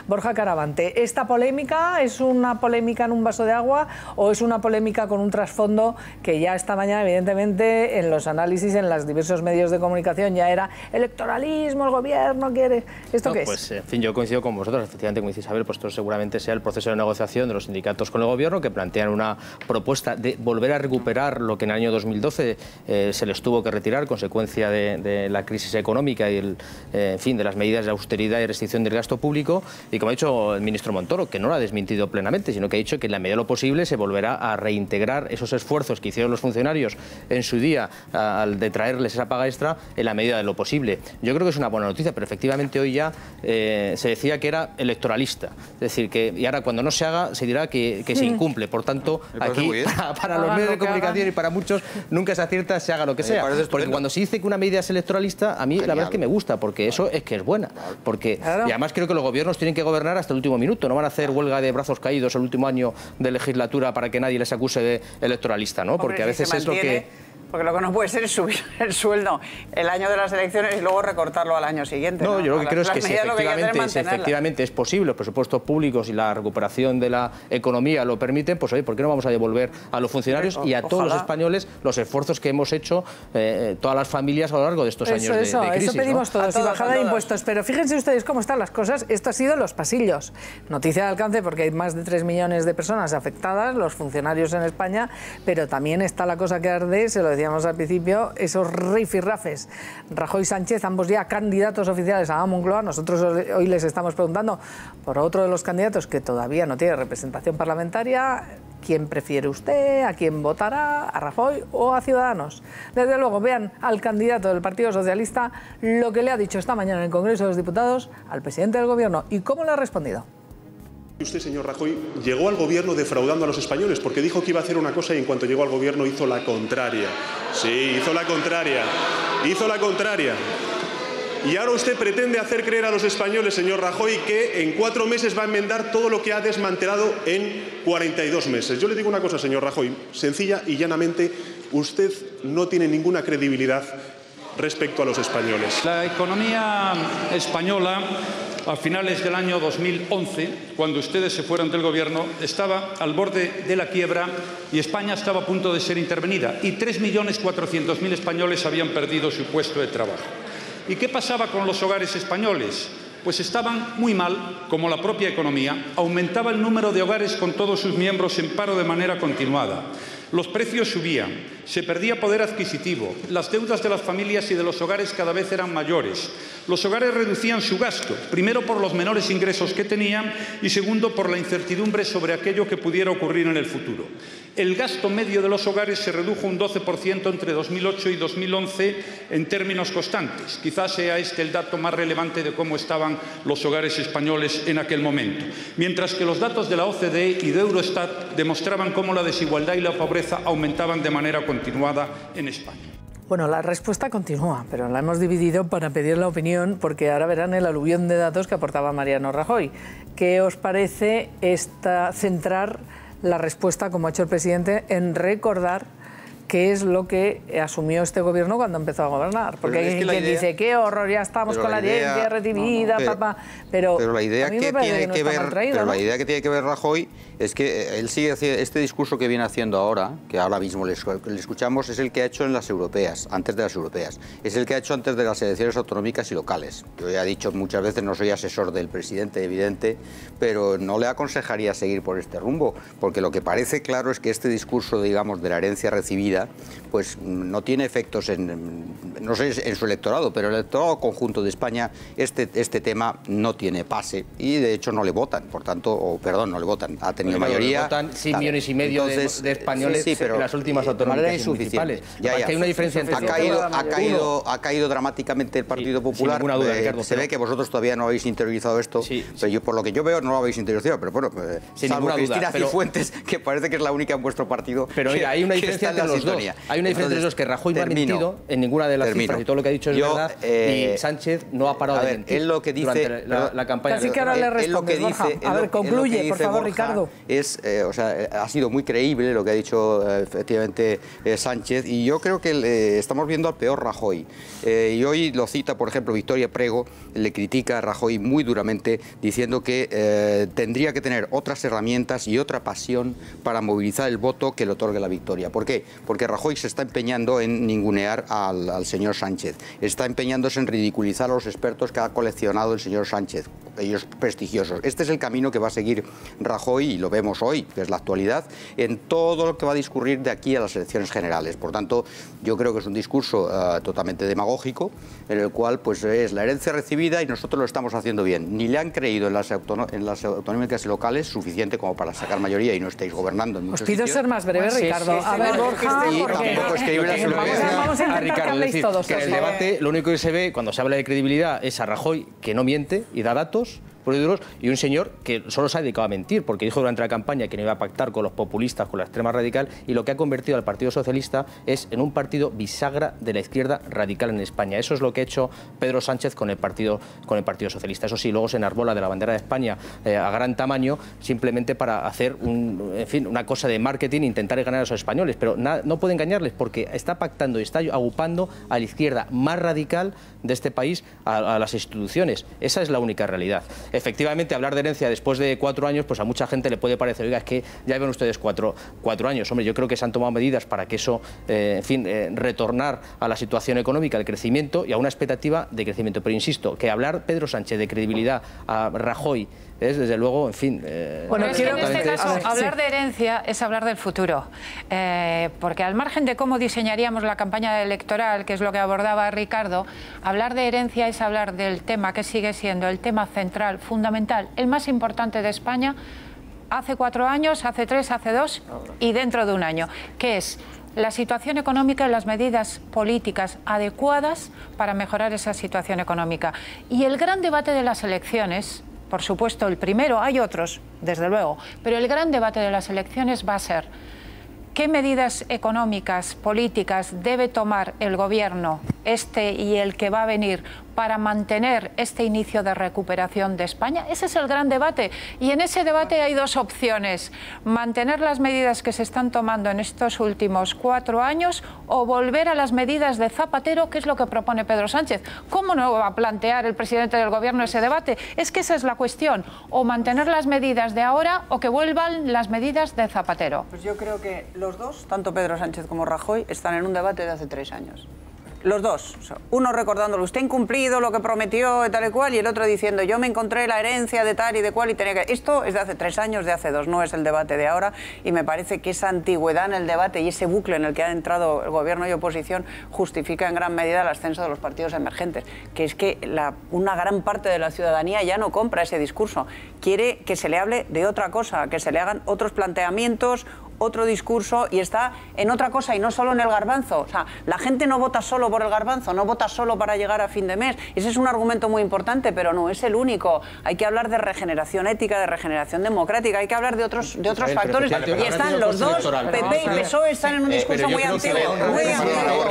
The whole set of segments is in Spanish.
Borja Caravante, ¿esta polémica es una polémica en un vaso de agua o es una polémica con un trasfondo que ya esta mañana, evidentemente, en los análisis en los diversos medios de comunicación ya era electoralismo, el gobierno quiere... ¿Esto qué es? Pues, en fin, yo coincido con vosotros. Efectivamente, como dice Isabel, pues esto seguramente sea el proceso de negociación de los sindicatos con el gobierno, que plantean una propuesta de volver a recuperar lo que en el año 2012 se les tuvo que retirar, consecuencia de la crisis económica y en fin, de las medidas de austeridad y restricción del gasto público. Y como ha dicho el ministro Montoro, que no lo ha desmentido plenamente, sino que ha dicho que en la medida de lo posible se volverá a reintegrar esos esfuerzos que hicieron los funcionarios en su día al de traerles esa paga extra en la medida de lo posible. Yo creo que es una buena noticia, pero efectivamente hoy ya se decía que era electoralista. Es decir, que y ahora cuando no se haga se dirá que se incumple. Por tanto, aquí para los medios de comunicación y para muchos nunca se acierta, se haga lo que sea. Porque cuando se dice que una medida es electoralista, a mí la verdad es que me gusta, porque eso es que es buena. Porque, y además creo que los gobiernos tienen que gobernar hasta el último minuto. No van a hacer huelga de brazos caídos el último año de legislatura para que nadie les acuse de electoralista, ¿no? Porque a veces es lo que... Porque lo que no puede ser es subir el sueldo el año de las elecciones y luego recortarlo al año siguiente. No, yo lo que creo es que si efectivamente es posible, los presupuestos públicos y la recuperación de la economía lo permiten, pues oye, ¿por qué no vamos a devolver a los funcionarios y a todos los españoles los esfuerzos que hemos hecho todas las familias a lo largo de estos años de crisis? Eso pedimos todos, y bajada de impuestos. Pero fíjense ustedes cómo están las cosas. Esto ha sido los pasillos. Noticia de alcance porque hay más de 3 millones de personas afectadas, los funcionarios en España, pero también está la cosa que arde, se lo decíamos al principio, esos rifirrafes. Rajoy y Sánchez, ambos ya candidatos oficiales a la Moncloa. Nosotros hoy les estamos preguntando por otro de los candidatos que todavía no tiene representación parlamentaria. ¿Quién prefiere usted? ¿A quién votará? ¿A Rajoy o a Ciudadanos? Desde luego, vean al candidato del Partido Socialista lo que le ha dicho esta mañana en el Congreso de los Diputados al presidente del Gobierno y cómo le ha respondido. Usted, señor Rajoy, llegó al gobierno defraudando a los españoles porque dijo que iba a hacer una cosa y en cuanto llegó al gobierno hizo la contraria. Sí, hizo la contraria. Hizo la contraria. Y ahora usted pretende hacer creer a los españoles, señor Rajoy, que en 4 meses va a enmendar todo lo que ha desmantelado en 42 meses. Yo le digo una cosa, señor Rajoy, sencilla y llanamente, usted no tiene ninguna credibilidad respecto a los españoles. La economía española, a finales del año 2011, cuando ustedes se fueron del gobierno, estaba al borde de la quiebra y España estaba a punto de ser intervenida y 3.400.000 españoles habían perdido su puesto de trabajo. ¿Y qué pasaba con los hogares españoles? Pues estaban muy mal, como la propia economía. Aumentaba el número de hogares con todos sus miembros en paro de manera continuada. Los precios subían, se perdía poder adquisitivo, las deudas de las familias y de los hogares cada vez eran mayores. Los hogares reducían su gasto, primero por los menores ingresos que tenían y segundo por la incertidumbre sobre aquello que pudiera ocurrir en el futuro. El gasto medio de los hogares se redujo un 12% entre 2008 y 2011 en términos constantes. Quizás sea este el dato más relevante de cómo estaban los hogares españoles en aquel momento. Mientras que los datos de la OCDE y de Eurostat demostraban cómo la desigualdad y la pobreza aumentaban de manera continuada en España. Bueno, la respuesta continúa, pero la hemos dividido para pedir la opinión, porque ahora verán el aluvión de datos que aportaba Mariano Rajoy. ¿Qué os parece centrar la respuesta, como ha hecho el presidente, en recordar qué es lo que asumió este gobierno cuando empezó a gobernar? Porque hay quien dice, qué horror, ya estamos con la herencia recibida, pero la idea que tiene que ver Rajoy es que él sigue haciendo este discurso que viene haciendo ahora, que ahora mismo le escuchamos, es el que ha hecho en las europeas, antes de las europeas, es el que ha hecho antes de las elecciones autonómicas y locales. Yo ya he dicho muchas veces, no soy asesor del presidente, evidente, pero no le aconsejaría seguir por este rumbo, porque lo que parece claro es que este discurso, digamos, de la herencia recibida, pues no tiene efectos no sé, en su electorado, pero el electorado conjunto de España, este tema no tiene pase y de hecho no le votan, por tanto, no le votan, ha tenido mayoría. Votan 6,5 millones de españoles en las últimas autonómicas municipales. Ya. Hay una diferencia entre ha caído dramáticamente el Partido Popular. Sin duda, Ricardo, se ve que vosotros todavía no habéis interiorizado esto, pero yo, por lo que yo veo, no lo habéis interiorizado, pero bueno, salvo Cristina Cifuentes, que parece que es la única en vuestro partido. Pero mira, hay una diferencia entre los sintonía. Hay una diferencia entre los que Rajoy no ha mentido en ninguna de las cifras y todo lo que ha dicho es verdad, y Sánchez no ha parado de mentir durante la campaña. Así que ahora le respondes, Borja. A ver, concluye, por favor, Ricardo. Ha sido muy creíble lo que ha dicho efectivamente Sánchez, y yo creo que estamos viendo al peor Rajoy. Y hoy lo cita, por ejemplo, Victoria Prego, le critica a Rajoy muy duramente, diciendo que tendría que tener otras herramientas y otra pasión para movilizar el voto que le otorgue la victoria. ¿Por qué? Porque Rajoy se está empeñando en ningunear al señor Sánchez, está empeñándose en ridiculizar a los expertos que ha coleccionado el señor Sánchez, ellos prestigiosos. Este es el camino que va a seguir Rajoy, y lo vemos hoy, que es la actualidad, en todo lo que va a discurrir de aquí a las elecciones generales. Por tanto, yo creo que es un discurso totalmente demagógico, en el cual pues es la herencia recibida y nosotros lo estamos haciendo bien. Ni le han creído en las autonómicas y locales suficiente como para sacar mayoría, y no estáis gobernando en muchos sitios. Os pido ser más breve, Ricardo. A ver, Borja, vamos a intentar que habléis todos. Que en el debate lo único que se ve cuando se habla de credibilidad es a Rajoy, que no miente y da datos puros y duros, y un señor que solo se ha dedicado a mentir, porque dijo durante la campaña que no iba a pactar con los populistas, con la extrema radical, y lo que ha convertido al Partido Socialista es en un partido bisagra de la izquierda radical en España. Eso es lo que ha hecho Pedro Sánchez con el Partido Socialista. Eso sí, luego se enarbola de la bandera de España a gran tamaño, simplemente para hacer una cosa de marketing, intentar ganar a los españoles, pero no puede engañarles, porque está pactando y está agrupando a la izquierda más radical de este país a las instituciones. Esa es la única realidad. Efectivamente, hablar de herencia después de 4 años, pues a mucha gente le puede parecer, oiga, es que ya ven ustedes 4 años. Hombre, yo creo que se han tomado medidas para que eso, retornar a la situación económica, al crecimiento y a una expectativa de crecimiento. Pero insisto, que hablar Pedro Sánchez de credibilidad a Rajoy es, desde luego, en fin... Bueno, es que en este caso, hablar de herencia es hablar del futuro. Porque al margen de cómo diseñaríamos la campaña electoral, que es lo que abordaba Ricardo, hablar de herencia es hablar del tema que sigue siendo el tema central, fundamental, el más importante de España, hace 4 años, hace 3, hace 2 y dentro de un año, que es la situación económica y las medidas políticas adecuadas para mejorar esa situación económica. Y el gran debate de las elecciones, por supuesto el primero, hay otros, desde luego, pero el gran debate de las elecciones va a ser ¿qué medidas económicas, políticas debe tomar el gobierno, este y el que va a venir, para mantener este inicio de recuperación de España? Ese es el gran debate. Y en ese debate hay 2 opciones: mantener las medidas que se están tomando en estos últimos 4 años o volver a las medidas de Zapatero, que es lo que propone Pedro Sánchez. ¿Cómo no va a plantear el presidente del gobierno ese debate? Es que esa es la cuestión. O mantener las medidas de ahora o que vuelvan las medidas de Zapatero. Pues yo creo que los dos, tanto Pedro Sánchez como Rajoy, están en un debate de hace 3 años. Los dos, uno recordándolo, usted ha incumplido lo que prometió, tal y cual, y el otro diciendo, yo me encontré la herencia de tal y de cual y tenía que... Esto es de hace 3 años, de hace 2, no es el debate de ahora, y me parece que esa antigüedad en el debate y ese bucle en el que han entrado el gobierno y oposición justifica en gran medida el ascenso de los partidos emergentes, que es que una gran parte de la ciudadanía ya no compra ese discurso, quiere que se le hable de otra cosa, que se le hagan otros planteamientos, otro discurso, y está en otra cosa y no solo en el garbanzo. O sea, la gente no vota solo por el garbanzo, no vota solo para llegar a fin de mes. Ese es un argumento muy importante, pero no es el único. Hay que hablar de regeneración ética, de regeneración democrática, hay que hablar de otros factores, y están los dos, PP y PSOE, están en un discurso muy antiguo.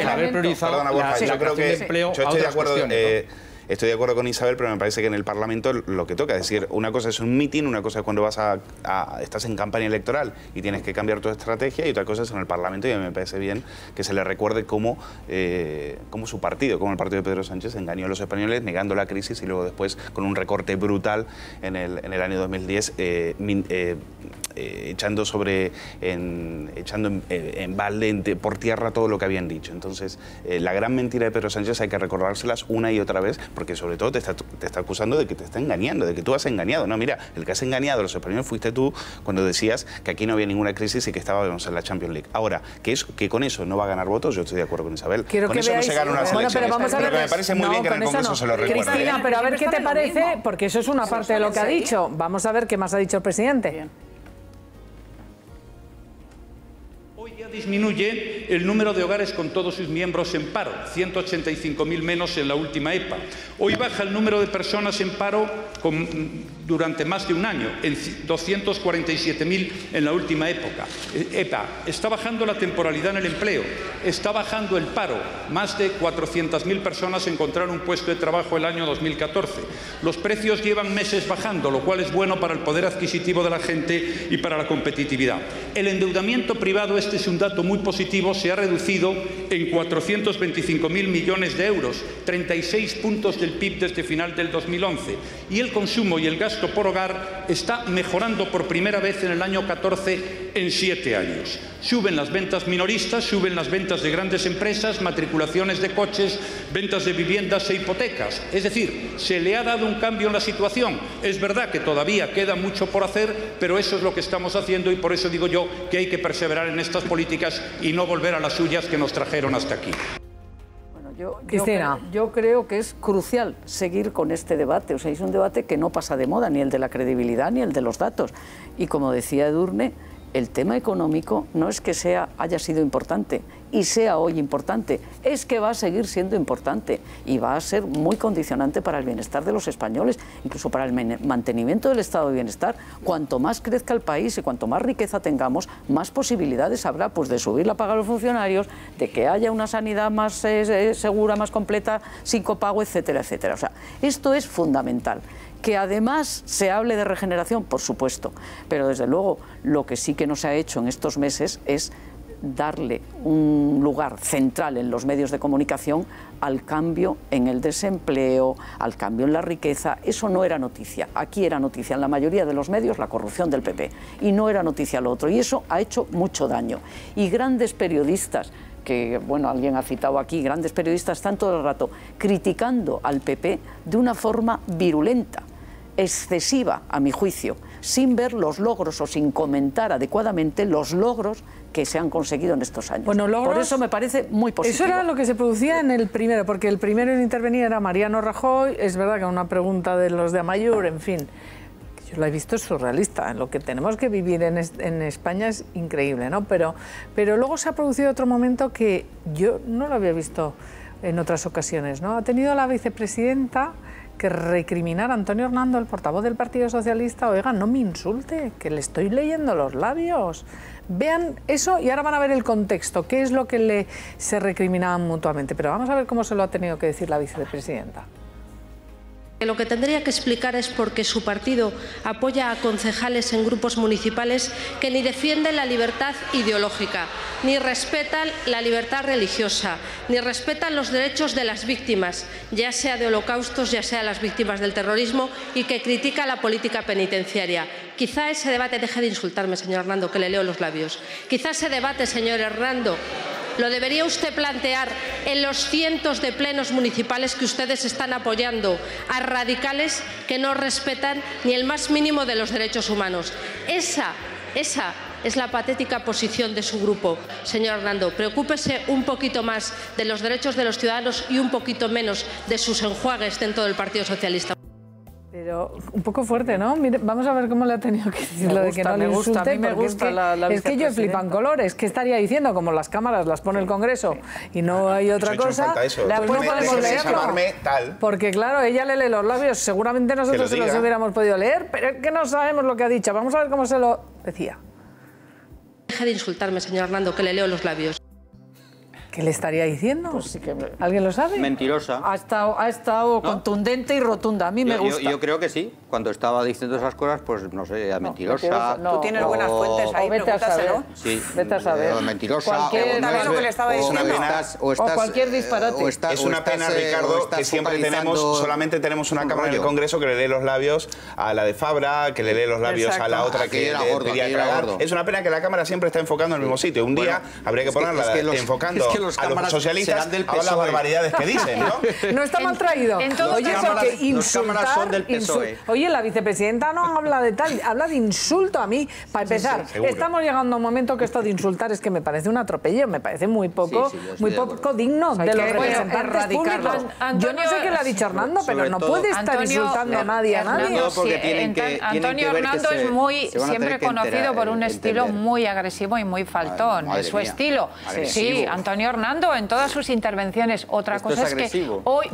El haber priorizado la creación de empleo a otras cuestiones, ¿no? Estoy de acuerdo con Isabel, pero me parece que en el Parlamento lo que toca, es decir, una cosa es un mitin, una cosa es cuando estás en campaña electoral y tienes que cambiar tu estrategia, y otra cosa es en el Parlamento, y me parece bien que se le recuerde cómo su partido, como el partido de Pedro Sánchez, engañó a los españoles negando la crisis y luego después con un recorte brutal en el año 2010, echando en balde, por tierra, todo lo que habían dicho. Entonces, la gran mentira de Pedro Sánchez hay que recordárselas una y otra vez, porque sobre todo te está acusando de que te está engañando, de que tú has engañado. No, mira, el que has engañado a los españoles fuiste tú cuando decías que aquí no había ninguna crisis y que estábamos en la Champions League. Ahora, que con eso no va a ganar votos, yo estoy de acuerdo con Isabel. Con eso no se gana unas elecciones. Pero vamos a ver, me parece muy bien que en el Congreso se lo recuerde. Cristina, pero a ver qué te parece, porque eso es una parte de lo que ha dicho. Vamos a ver qué más ha dicho el presidente. Bien. Hoy ya disminuye el número de hogares con todos sus miembros en paro, 185.000 menos en la última EPA. Hoy baja el número de personas en paro durante más de un año, en 247.000 en la última época. Está bajando la temporalidad en el empleo, está bajando el paro. Más de 400.000 personas encontraron un puesto de trabajo el año 2014. Los precios llevan meses bajando, lo cual es bueno para el poder adquisitivo de la gente y para la competitividad. El endeudamiento privado, este es un dato muy positivo, se ha reducido en 425.000 millones de euros, 36 puntos del PIB desde final del 2011. Y el consumo y el gasto por hogar está mejorando por primera vez en el año 14 en 7 años. Suben las ventas minoristas, suben las ventas de grandes empresas, matriculaciones de coches, ventas de viviendas e hipotecas. Es decir, se le ha dado un cambio en la situación. Es verdad que todavía queda mucho por hacer, pero eso es lo que estamos haciendo y por eso digo yo que hay que perseverar en estas políticas y no volver a las suyas que nos trajeron hasta aquí. Yo creo que es crucial seguir con este debate. O sea, es un debate que no pasa de moda, ni el de la credibilidad ni el de los datos. Y como decía Edurne, el tema económico no es que haya sido importante y sea hoy importante, es que va a seguir siendo importante y va a ser muy condicionante para el bienestar de los españoles, incluso para el mantenimiento del estado de bienestar. Cuanto más crezca el país y cuanto más riqueza tengamos, más posibilidades habrá pues, de subir la paga a los funcionarios, de que haya una sanidad más segura, más completa, sin copago, etcétera, etcétera. O sea, esto es fundamental. Que además se hable de regeneración, por supuesto, pero desde luego lo que sí que no se ha hecho en estos meses es darle un lugar central en los medios de comunicación al cambio en el desempleo, al cambio en la riqueza. Eso no era noticia. Aquí era noticia en la mayoría de los medios la corrupción del PP y no era noticia lo otro, y eso ha hecho mucho daño. Y grandes periodistas, que, bueno, alguien ha citado aquí, grandes periodistas están todo el rato criticando al PP de una forma virulenta, excesiva, a mi juicio, sin ver los logros o sin comentar adecuadamente los logros que se han conseguido en estos años. Bueno, logros, por eso me parece muy positivo. Eso era lo que se producía en el primero, porque el primero en intervenir era Mariano Rajoy. Es verdad que una pregunta de los de Amaiur, en fin, yo la he visto surrealista. Lo que tenemos que vivir en España es increíble, ¿no? Pero luego se ha producido otro momento que yo no lo había visto en otras ocasiones, ¿no? Ha tenido la vicepresidenta que recriminar a Antonio Hernando, el portavoz del Partido Socialista: oiga, no me insulte, que le estoy leyendo los labios. Vean eso y ahora van a ver el contexto, qué es lo que se recriminaban mutuamente. Pero vamos a ver cómo se lo ha tenido que decir la vicepresidenta. Lo que tendría que explicar es por qué su partido apoya a concejales en grupos municipales que ni defienden la libertad ideológica, ni respetan la libertad religiosa, ni respetan los derechos de las víctimas, ya sea de holocaustos, ya sea las víctimas del terrorismo, y que critica la política penitenciaria. Quizá ese debate, deje de insultarme, señor Hernando, que le leo los labios. Quizá ese debate, señor Hernando, lo debería usted plantear en los cientos de plenos municipales que ustedes están apoyando a radicales que no respetan ni el más mínimo de los derechos humanos. Esa es la patética posición de su grupo, señor Hernando. Preocúpese un poquito más de los derechos de los ciudadanos y un poquito menos de sus enjuagues dentro del Partido Socialista. Pero un poco fuerte, ¿no? Mire, vamos a ver cómo le ha tenido que decir lo de que no le insulte. A mí me gusta la es que yo flipan colores. ¿Qué estaría diciendo? Como las cámaras las pone el Congreso y no hay otra cosa, pues no podemos leerlo. Porque claro, ella le lee los labios. Seguramente nosotros se los hubiéramos podido leer, pero es que no sabemos lo que ha dicho. Vamos a ver cómo se lo decía. Deje de insultarme, señor Hernando, que le leo los labios. ¿Qué le estaría diciendo? Pues sí que ¿alguien lo sabe? Mentirosa. Ha estado contundente y rotunda. A mí me gusta. Yo creo que sí. Cuando estaba diciendo esas cosas, pues no sé, mentirosa. Tú tienes buenas fuentes ahí, pregúntaselo. Sí, vete a saber. Mentirosa. Pregúntale lo que le estaba diciendo. O cualquier disparate. Es una pena, Ricardo, que siempre solamente tenemos una Cámara en el Congreso que le lee los labios a la de Fabra, que le lee los labios a la otra que quería tragar. Es una pena que la Cámara siempre está enfocando en el mismo sitio. Un día habría que ponerla enfocando a los socialistas a las barbaridades que dicen, ¿no? No está mal traído. Oye, porque insultar... Oye, la vicepresidenta no habla de tal, habla de insulto a mí. Para empezar, estamos llegando a un momento que esto de insultar es que me parece un atropello, me parece muy poco digno de los representantes públicos. Yo no sé qué le ha dicho Hernando, pero no puede estar insultando a nadie. Antonio Hernando es siempre conocido por un estilo muy agresivo y muy faltón. Es su estilo. Sí, Antonio Hernando en todas sus intervenciones. Otra cosa es que hoy